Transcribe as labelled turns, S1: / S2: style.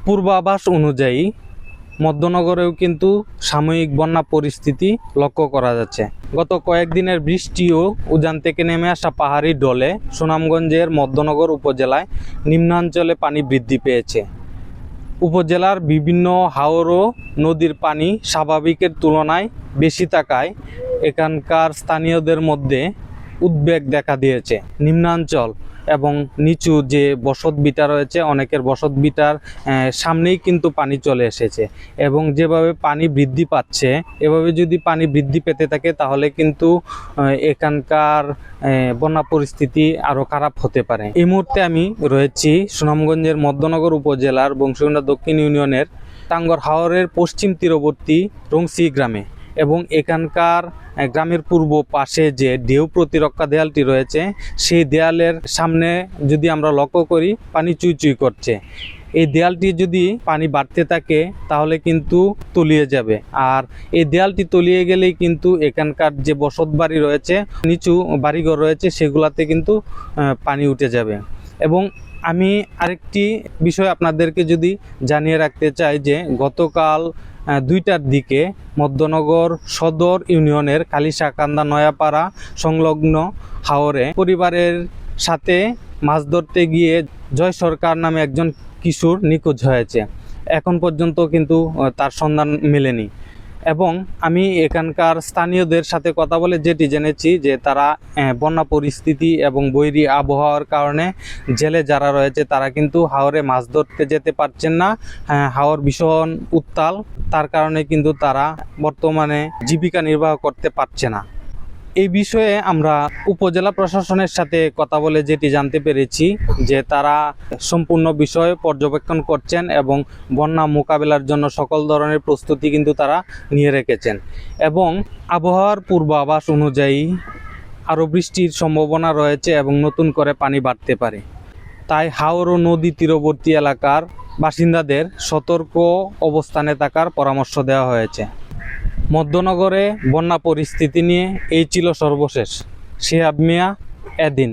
S1: পূর্বাভাস অনুযায়ী মধ্যনগরেও কিন্তু সাময়িক বন্যা পরিস্থিতি লক্ষ্য করা যাচ্ছে। গত কয়েকদিনের বৃষ্টি ও উজান থেকে নেমে আসা পাহাড়ি ঢলে সুনামগঞ্জের মধ্যনগর উপজেলায় নিম্নাঞ্চলে পানি বৃদ্ধি পেয়েছে। উপজেলার বিভিন্ন হাওর ও নদীর পানি স্বাভাবিকের তুলনায় বেশি থাকায় এখানকার স্থানীয়দের মধ্যে উদ্বেগ দেখা দিয়েছে। নিম্নাঞ্চল এবং নিচু যে বসতভিটা রয়েছে, অনেকের বসতভিটার সামনেই কিন্তু পানি চলে এসেছে এবং যেভাবে পানি বৃদ্ধি পাচ্ছে, এভাবে যদি পানি বৃদ্ধি পেতে থাকে তাহলে কিন্তু এখানকার বন্যা পরিস্থিতি আরও খারাপ হতে পারে। এই মুহূর্তে আমি রয়েছি সুনামগঞ্জের মধ্যনগর উপজেলার বংশীগন্ডা দক্ষিণ ইউনিয়নের টাঙ্গর হাওরের পশ্চিম তীরবর্তী রংসি গ্রামে এবং এখানকার গ্রামের পূর্ব পাশে যে ঢেউ প্রতিরক্ষা দেয়ালটি রয়েছে, সেই দেয়ালের সামনে যদি আমরা লক্ষ্য করি পানি চুই করছে। এই দেয়ালটি যদি পানি বাড়তে থাকে তাহলে কিন্তু তলিয়ে যাবে, আর এই দেয়ালটি তলিয়ে গেলেই কিন্তু এখানকার যে বসত বাড়ি রয়েছে, নিচু বাড়িঘর রয়েছে, সেগুলাতে কিন্তু পানি উঠে যাবে। এবং আমি আরেকটি বিষয় আপনাদেরকে যদি জানিয়ে রাখতে চাই যে গতকাল 2টার দিকে মধ্যনগর সদর ইউনিয়নের কালিশাকান্দা নয়াপাড়া সংলগ্ন হাওরে পরিবারের সাথে মাছ ধরতে গিয়ে জয় সরকার নামে একজন কিশোর নিখোঁজ হয়েছে। এখন পর্যন্ত কিন্তু তার সন্ধান মেলেনি। এবং আমি এখানকার স্থানীয়দের সাথে কথা বলে যেটি জেনেছি যে তারা বন্যা পরিস্থিতি এবং বৈরী আবহাওয়ার কারণে জেলে যারা রয়েছে তারা কিন্তু হাওরে মাছ ধরতে যেতে পারছেন না। হাওর ভীষণ উত্তাল, তার কারণে কিন্তু তারা বর্তমানে জীবিকা নির্বাহ করতে পারছে না। এই বিষয়ে আমরা উপজেলা প্রশাসনের সাথে কথা বলে যেটি জানতে পেরেছি যে তারা সম্পূর্ণ বিষয় পর্যবেক্ষণ করছেন এবং বন্যা মোকাবেলার জন্য সকল ধরনের প্রস্তুতি কিন্তু তারা নিয়ে রেখেছেন। এবং আবহাওয়ার পূর্বাভাস অনুযায়ী আরও বৃষ্টির সম্ভাবনা রয়েছে এবং নতুন করে পানি বাড়তে পারে। তাই হাওর ও নদী তীরবর্তী এলাকার বাসিন্দাদের সতর্ক অবস্থানে থাকার পরামর্শ দেওয়া হয়েছে। মধ্যনগরে বন্যা পরিস্থিতি নিয়ে এই ছিল সর্বশেষ। শিহাব মিয়া, এদিন।